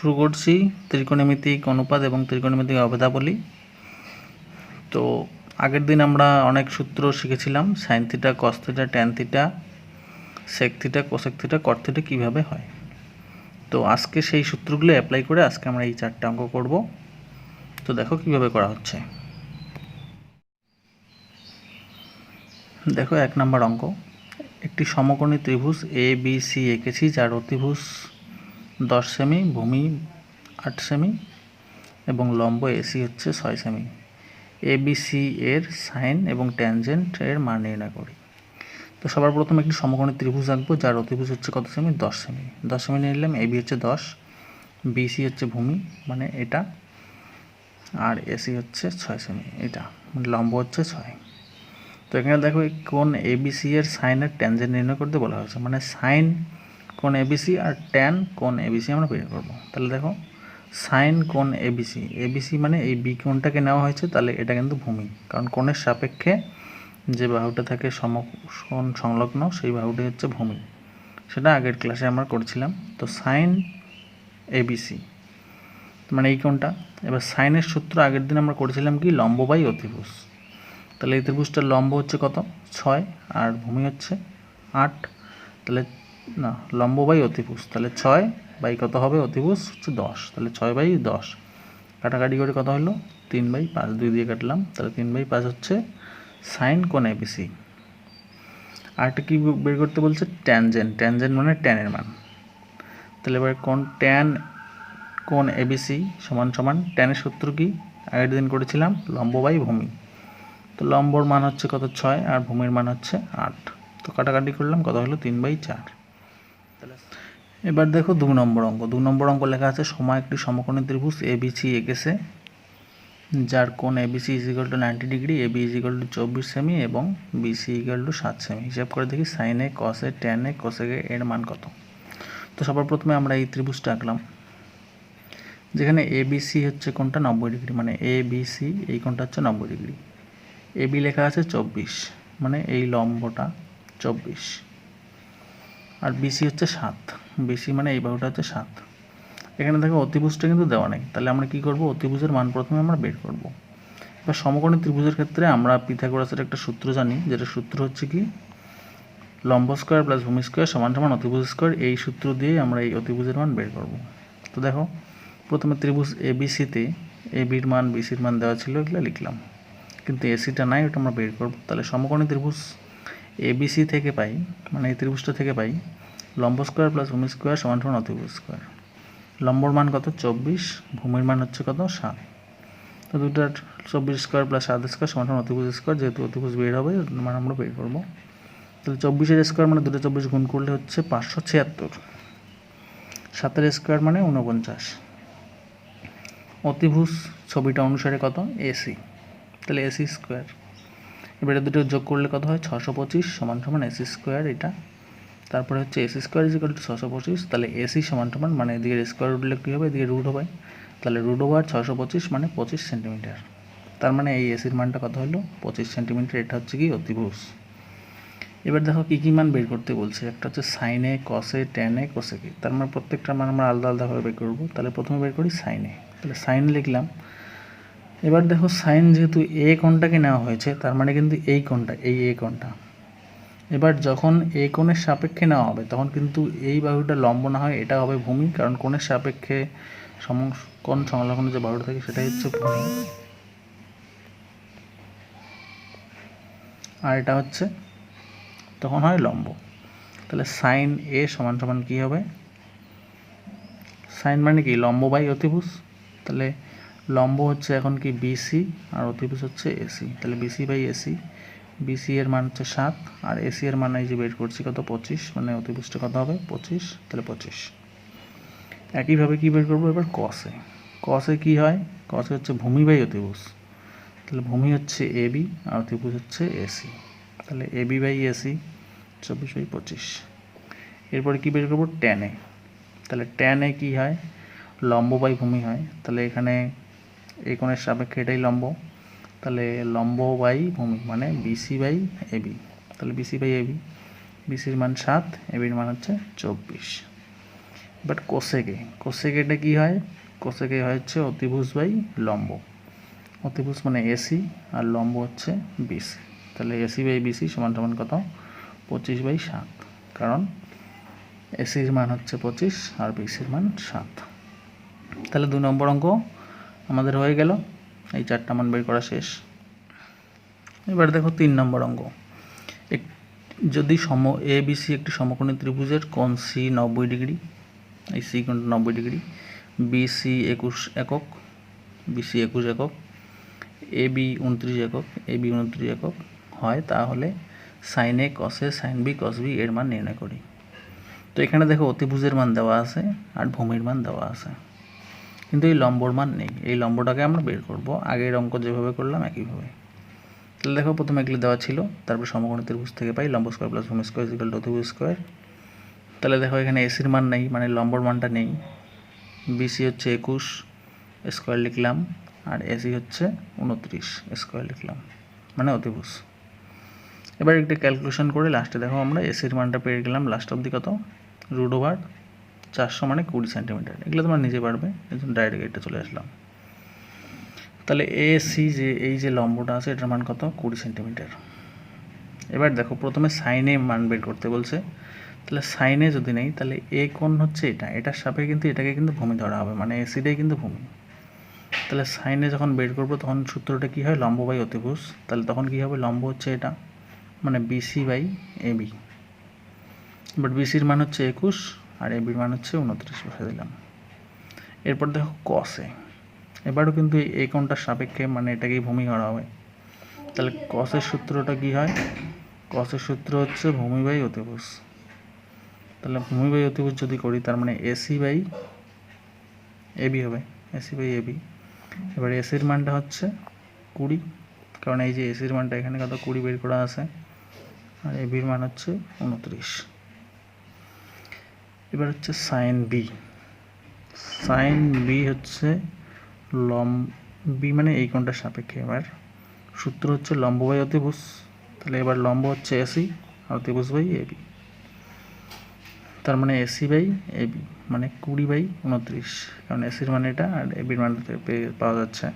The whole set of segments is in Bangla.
শুরু করছি ত্রিকোণমিতিক অনুপাত এবং ত্রিকোণমিতিক অভেদাবলী। তো আগের দিন আমরা অনেক সূত্র শিখেছিলাম, sine theta, cos theta, tan theta, sec theta, cosec theta, cot theta কীভাবে হয়। তো আজকে সেই সূত্রগুলো অ্যাপ্লাই করে আজকে আমরা এই 4টে অঙ্ক করব। তো দেখো কিভাবে করা হচ্ছে। দেখো 1 নম্বর অঙ্ক, একটি সমকোণী ত্রিভুজ এ বি সি এঁকেছি, যার অতিভুজ 10 সেমি, ভূমি 8 সেমি এবং লম্ব এসি হচ্ছে 6 সেমি। এবিসি এর সাইন এবং ট্যানজেন্ট এর মান নির্ণয় করি। তো সবার প্রথমে একটি সমকোণী ত্রিভুজ আঁকবো, যার অতিভুজ হচ্ছে কত সেমি, 10 সেমি। 10 সেমি নিয়ে নিলাম। এবি হচ্ছে 10, বিসি হচ্ছে ভূমি মানে এটা, আর এসি হচ্ছে 6 সেমি, এটা মানে লম্ব হচ্ছে 6। তো এখানে দেখো কোণ এবিসি এর সাইন আর ট্যানজেন্ট নির্ণয় করতে বলা হয়েছে, মানে সাইন কোণ এবিসি আর ট্যান কোণ এবিসি আমরা বের করবো। তাহলে দেখো সাইন কোণ এবিসি, এবিসি মানে এই বি কোণটাকে নেওয়া হয়েছে, তাহলে এটা কিন্তু ভূমি, কারণ কোণের সাপেক্ষে যে বাহুটা থাকে সমকোণ সংলগ্ন সেই বাহুটি হচ্ছে ভূমি, সেটা আগের ক্লাসে আমরা করেছিলাম। তো সাইন এবিসি মানে এই কোণটা। এবার সাইনের সূত্র আগের দিন আমরা করেছিলাম কি, লম্ব বাই অতিভুজ। তাহলে এই ত্রিভুজটার লম্ব হচ্ছে কত, 6, আর ভূমি হচ্ছে 8। তাহলে না, লম্ব বাই অতিভুজ, তাহলে 6 বাই কত হবে, অতিভুজ হচ্ছে 10, তাহলে 6/10। কাটাকাটি করে কত হলো, 3/5, 2 দিয়ে কাটলাম, তাহলে 3/5 হচ্ছে সাইন কোণ এবিসি। আরেকটা কি বের করতে বলছে, ট্যানজেন্ট, ট্যানজেন্ট মানে ট্যানের মান। তাহলে এবার কোণ এবিসি সমান সমান ট্যানের সূত্র কি, আগের দিন করেছিলাম, লম্ব বাই ভূমি। তো লম্বর মান হচ্ছে কত, 6, আর ভূমির মান হচ্ছে 8। তো কাটাকাটি করলাম, কত হলো, 3/4। এবার দেখো 2 নম্বর অঙ্ক। 2 নম্বর অঙ্ক লেখা আছে, একটি সমকোণী ত্রিভুজ এবিসি এঁকেছে, যার কোণ এবিসি = 90 ডিগ্রি, এবি = 24 সেমি এবং বিসি = 7 সেমি। হিসাব করে দেখি সাইনে, কসে, ট্যানে, কোসেকে এর মান কত। তো সবার প্রথমে আমরা এই ত্রিভুজটা আঁকলাম, যেখানে এবিসি হচ্ছে কোণটা 90 ডিগ্রি, মানে এবিসি এই কোণটা হচ্ছে 90 ডিগ্রি। এবি লেখা আছে 24, মানে এই লম্বটা 24, আর বিসি হচ্ছে 7, বিসি মানে এই বাহুটা হচ্ছে 7। এখানে দেখো অতিভুজটা কিন্তু দেওয়া নেই, তাহলে আমরা কি করব, অতিভুজের মান প্রথমে আমরা বের করব। এবার সমকোণী ত্রিভুজের ক্ষেত্রে আমরা পিথাগোরাসের একটা সূত্র জানি, যেটা সূত্র হচ্ছে কি, লম্ব স্কয়ার প্লাস ভূমি স্কয়ার সমান সমান অতিভুজ স্কয়ার। এই সূত্র দিয়ে আমরা এই অতিভুজের মান বের করব। তো দেখো প্রথমে ত্রিভুজ এবিসিতে এবির মান বিসির মান দেওয়া ছিল, এগুলো লিখলাম, কিন্তু এসিটা নাই, ওটা আমরা বের করব। তাহলে সমকোণী ত্রিভুজ এবিসি থেকে পাই, মানে এই ত্রিভুজটা থেকে পাই, লম্ব স্কয়ার প্লাস ভূমি স্কয়ার সমান সমান অতিভুজ স্কয়ার। লম্বর মান কত, 24, ভূমির মান হচ্ছে কত, 7। তো দুটার 24 স্কয়ার প্লাস 7 স্কয়ার সমান সমান অতিভুজ স্কয়ার, যেহেতু অতিভুজ বের হবে মানে আমরা বের করব। তাহলে 24-এর স্কয়ার মানে 2 24 গুণ করলে হচ্ছে 576, 7-এর স্কয়ার মানে 49। অতিভুজ ছবিটা অনুসারে কত, এসি, তাহলে এসি স্কয়ার। এবারে দুটো যোগ করলে কত হয়, 625 সমান সমান এসি স্কয়ার এটা। তারপরে হচ্ছে এসি স্কয়ার = 625, তাহলে এসি সমান সমান, মানে এদিকে স্কয়ার উঠলে কী হবে, এদিকে রুট হবে, তাহলে √625 মানে 25 সেন্টিমিটার। তার মানে এই এসির মানটা কত হলো, 25 সেন্টিমিটার। এটা হচ্ছে কি অতিভুজ। এবার দেখো কী কী মান বের করতে বলছে, একটা হচ্ছে সাইনে, কসে, ট্যানে, কোসেকে। তার মানে প্রত্যেকটা মান আমরা আলাদা আলাদাভাবে বের করবো। তাহলে প্রথমে বের করি সাইনে, তাহলে সাইন লিখলাম। এবার দেখো সাইন যেহেতু এ কোণটাকে নেওয়া হয়েছে, তার মানে কিন্তু এই কোণটা, এই এ কোণটা, এবার যখন এই কোণের সাপেক্ষে নেওয়া হবে তখন কিন্তু এই বাহুটা লম্ব না হয় এটা হবে ভূমি, কারণ কোণের সাপেক্ষে সমকোণ সংলগ্ন যে বাহুটা থাকে সেটাই হচ্ছে ভূমি, আর এটা হচ্ছে তখন হয় লম্ব। তাহলে সাইন এ সমান সমান কী হবে, সাইন মানে কি, লম্ব বাই অতিভুজ। তাহলে লম্ব হচ্ছে এখন কি বিসি, আর অতিভুজ হচ্ছে এসি, তাহলে বিসি/এসি। বিসি এর মান হচ্ছে 7, আর এসি এর মান এই যে বের করছি কত, 25, মানে অতিভুজটা কত হবে, 25, তাহলে 25। একইভাবে কি বের করবো এবার, কসে। কসে কি হয়, কসে হচ্ছে ভূমি বাই অতিভুজ, তাহলে ভূমি হচ্ছে এবি আর অতিভুজ হচ্ছে এসি, তাহলে এবি/এসি 24/25। এরপরে কি বের করবো, ট্যানে। তাহলে ট্যানে কি হয়, লম্ব বাই ভূমি হয়, তাহলে এখানে এই কোণের সাপেক্ষে এটাই লম্ব, তাহলে লম্ব বাই ভূমি মানে বিসি/এবি, তাহলে বিসি/এবি। বিসির মান 7, এবির মান হচ্ছে 24। বাট কোসেকেটা কী হয়, কোসেকে হয় হচ্ছে অতিভুজ বাই লম্ব। অতিভুজ মানে এসি আর লম্ব হচ্ছে বিসি, তাহলে এসি বাই বিসি সমান সমান কত, 25/7, কারণ এসির মান হচ্ছে 25 আর বিসির মান 7। তাহলে 2 নম্বর অঙ্ক আমাদের হয়ে গেল, এই 4টা মান বের করা শেষ। এবার দেখো 3 নম্বর অঙ্ক। যদি এ বিসি একটি সমকোণী ত্রিভুজের কোণ সি 90 ডিগ্রি, এই সি কোণটা 90 ডিগ্রি, বিসি 21 একক, বিসি 21 একক, এ বি 29 একক, এ বি 29 একক হয়, তাহলে সাইন এ কস এ সাইন বি কস বি এর মান নির্ণয় করি। তো এখানে দেখো অতিভুজের মান দেওয়া আছে আর ভূমির মান দেওয়া আছে, কিন্তু এই লম্বর মান নেই। এই লম্বটাকে আমরা বের করব আগের অঙ্ক যেভাবে করলাম একইভাবে। তাহলে দেখো প্রথমে এগুলো দেওয়া ছিল, তারপর সমকোণী ত্রিভুজ থেকে পাই লম্ব স্কোয়ার প্লাস ভূমি স্কোয়ার ইকুয়াল টু অতিভুজ স্কোয়ার। তাহলে দেখো এখানে এসির মান নেই, মানে লম্বর মানটা নেই। বিসি হচ্ছে 21 স্কোয়ার লিখলাম, আর এসি হচ্ছে 29 স্কোয়ার লিখলাম, মানে অতিভুজ। এবার একটা ক্যালকুলেশন করে লাস্টে দেখো আমরা এসির মানটা পেয়ে গেলাম লাস্ট অবধি কত, √400 মানে 20 সেন্টিমিটার। এগুলো তোমরা নিজে পারবে, এই জন্য ডাইরেক্ট এটা চলে আসলাম। তাহলে এসি যে এই যে লম্বটা আছে এটার মান কত, 20 সেন্টিমিটার। এবার দেখো প্রথমে সাইনে মান বের করতে বলছে, তাহলে সাইনে যদি নেই তাহলে এ কোণ হচ্ছে এটার সাপেক্ষে কিন্তু এটাকে কিন্তু ভূমি ধরা হবে, মানে এসিটাই কিন্তু ভূমি। তাহলে সাইনে যখন বের করবো তখন সূত্রটা কী হয়, লম্ব বাই অতিভুজ। তাহলে তখন কী হবে, লম্ব হচ্ছে এটা, মানে বিসি বাই এবি। বাট বিসির মান হচ্ছে 21 আর এবির মান হচ্ছে 29 বসে দিলাম। এরপর দেখো কসে, এবারও কিন্তু এই কোণটার সাপেক্ষে মানে এটাকেই ভূমি ধরা হবে। তাহলে কসের সূত্রটা কী হয়, কসের সূত্র হচ্ছে ভূমি বাই অতিভুজ। তাহলে ভূমি বাই অতিভুজ যদি করি তার মানে এসি বাই এবি হবে, এসি বাই এবি। এবার এসির মানটা হচ্ছে 20, কারণ এই যে এসির মানটা এখানে কত 20 বের করা আছে, আর এবির মান হচ্ছে 29। এবার হচ্ছে সাইন বি, সাইন বি হচ্ছে বি মানে এই কোণটার সাপেক্ষে। এবার সূত্র হচ্ছে লম্ব বাই অতিভুজ, তাহলে এবার লম্ব হচ্ছে এসি আর অতিভুজ বাই এবি, তার মানে এসি বাই এবি মানে 20/29, কারণ এসির মান এটা আর এবির মান পাওয়া যাচ্ছে।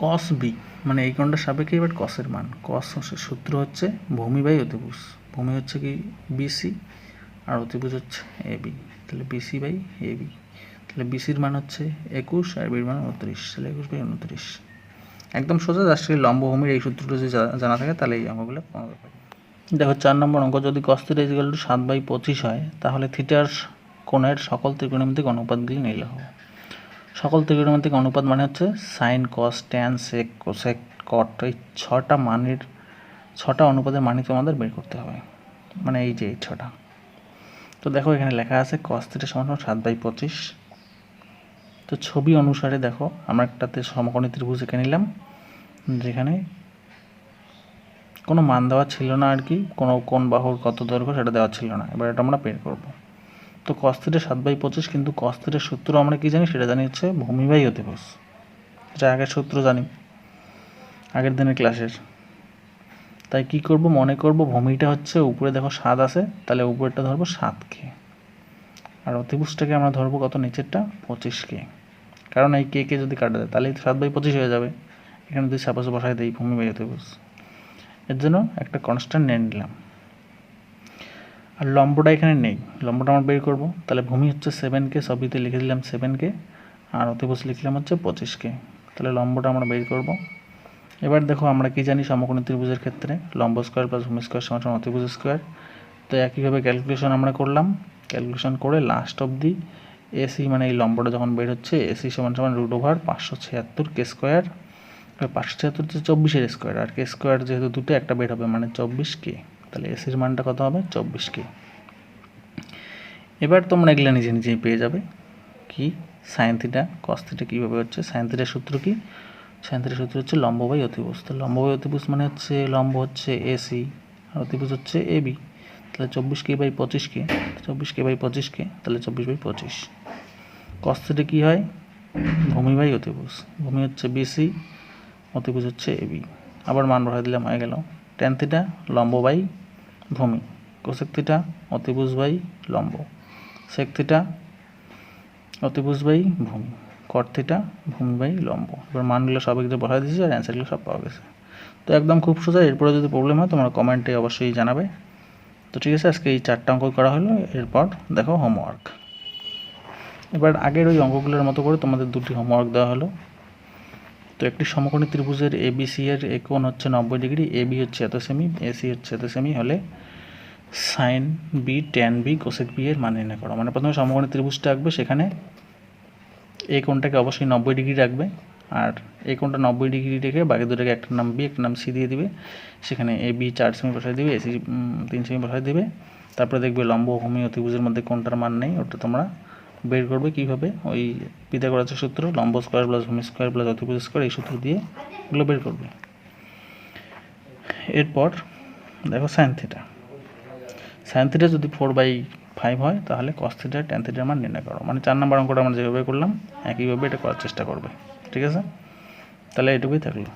কস বি মানে এই কোণটার সাপেক্ষে এবার কসের মান, কস সূত্র হচ্ছে ভূমি বাই অতিভুজ। ভূমি হচ্ছে কি বিসি আর অতিভুজ হচ্ছে এবি, তাহলে বিসি বাই এবি। তাহলে বিসির মান হচ্ছে 21 আর এবির মান 29, তাহলে 21/29 একদম সোজা। জাস্ট লম্ব ভূমির এই সূত্রটা যদি জানা থাকে তাহলে এই অঙ্কগুলো কোনো ব্যাপার। দেখো 4 নম্বর অঙ্ক, যদি cos θ = 7/25 হয়, তাহলে থিটার কোণের সকল ত্রিকোণমিতিক অনুপাতগুলি নিলে হবে। সকল ত্রিকোণমিতিক অনুপাত মানে হচ্ছে সাইন, কস, ট্যান, সেক, কোসেক, কট, এই 6টা মানের 6টা অনুপাতের মানই তোমাদের বের করতে হবে, মানে এই যে এই 6টা। তো দেখো এখানে লেখা আছে cos θ = 7/25। তো ছবি অনুসারে দেখো আমরা একটাতে সমকোণী ত্রিভুজ এঁকে নিলাম, যেখানে কোনো মান দেওয়া ছিল না আর কি, কোনো কোণ বাহুর কত দৈর্ঘ্য সেটা দেওয়া ছিল না। এবার এটা আমরা বের করব। তো cos θ 7/25, কিন্তু cos θ সূত্র আমরা কি জানি, সেটা জানি হচ্ছে ভূমি বাই অতিভুজ, যেটা আগের সূত্র জানি আগের দিনের ক্লাসের। তাই কি করব, মনে করব ভূমিটা হচ্ছে উপরে দেখো 7 আছে, তাহলে উপরেরটা ধরবো 7কে, আর অতিভুজটাকে আমরা ধরবো কত, নিচেরটা 25কে, কারণ এই কে যদি কাটা যায় তাহলে 7/25 হয়ে যাবে। এখানে যদি সাপোজ বসায় দিই ভূমি বাই অতিভুজ, এর জন্য একটা কনস্ট্যান্ট নিয়ে নিলাম। আর লম্বটা এখানে নেই, লম্বটা আমরা বের করব। তাহলে ভূমি হচ্ছে 7কে, সবইতে লিখে দিলাম 7কে, আর অতিভুজ লিখলাম হচ্ছে 25কে। তাহলে লম্বটা আমরা বের করব। এবার দেখো আমরা কি জানি সমকোণী ত্রিভুজের ক্ষেত্রে লম্ব স্কোয়ার প্লাস ভূমি স্কোয়ার সমান অতিভুজ স্কোয়ার। তো একইভাবে ক্যালকুলেশন আমরা করলাম, ক্যালকুলেশন করে লাস্ট অবধি এসি মানে এই লম্বটা যখন বের হচ্ছে এসি সমান √576k²। 576 হচ্ছে 24-এর স্কোয়ার, আর কে স্কোয়ার যেহেতু দুটো একটা বের হবে মানে 24k। তাহলে এসির মানটা কত হবে, 24k। এবার তোমরা এগুলো নিজে নিজেই পেয়ে যাবে কি সাইন থিটা কস থিটা কীভাবে হচ্ছে। সাইন থিটার সূত্র কি, সাইন থিটার সূত্র হচ্ছে লম্ব বাই অতিভুজ। তো লম্ব বাই অতিভুজ মানে হচ্ছে লম্ব হচ্ছে এসি আর অতিভুজ হচ্ছে এবি, তাহলে 24k/25k, 24k/25k, তাহলে 24/25। কস থিটা কী হয়, ভূমি বাই অতিভুজ। ভূমি হচ্ছে বিসি, অতিভুজ হচ্ছে এবি। আবার মান বসাই দিলাম, হয়ে গেল। ট্যান থিটা লম্ব বাই ভূমি, কোসেক থিটা অতিভুজ বাই লম্ব, সেক থিটা অতিভুজ বাই ভূমি, কট থিটা ভূমি বাই লম্ব। এবার মানগুলো সব এগুলো বসাই দিয়েছি আর অ্যান্সারগুলো সব পাওয়া গেছে। তো একদম খুব সোজা। এরপরে যদি প্রবলেম হয় তোমরা কমেন্টে অবশ্যই জানাবে। তো ঠিক আছে, আজকে এই 4টা অঙ্ক করা হলো। এরপর দেখো হোমওয়ার্ক। এবার আগের ওই অঙ্কগুলোর মতো করে তোমাদের 2টি হোমওয়ার্ক দেওয়া হলো। তো একটি সমকোণী ত্রিভুজের এবিসি এর কোণ হচ্ছে 90 ডিগ্রি, এবি হচ্ছে এত সেমি, এসি হচ্ছে এত সেমি হলে sine B tan B cosec B এর মান নির্ণয় করো। মানে প্রথমে সমকোণী ত্রিভুজটা আঁকবে, সেখানে এই কোণটাকে অবশ্যই 90 ডিগ্রি রাখবে, আর এই কোণটা 90 ডিগ্রি রেখে বাকি দুটোকে একটা নাম বি একটা নাম সি দিয়ে দিবে। সেখানে এ বি 4 সেমি বসাই দিবে, এসি 3 সেমি বসাই দিবে। তারপরে দেখবে লম্ব ভূমি অতিভুজের মধ্যে কোণটার মান নেই, ওটা তোমরা বের করবে কীভাবে, ওই পিথাগোরাসের সূত্র লম্ব স্কোয়ার প্লাস ভূমি স্কোয়ার প্লাস অতিভুজ স্কোয়ার এই সূত্র দিয়ে এগুলো বের করবে। এরপর দেখো সাইন থিটা। সাইন থিটা যদি 4/5 হয় তাহলে কস থিটা ট্যান থিটার মান নির্ণয় করো। মানে 4 নম্বর অঙ্কটা আমরা যেভাবে করলাম একইভাবে এটা করার চেষ্টা করবে। ঠিক আছে, তাহলে এটুকুই থাকলো।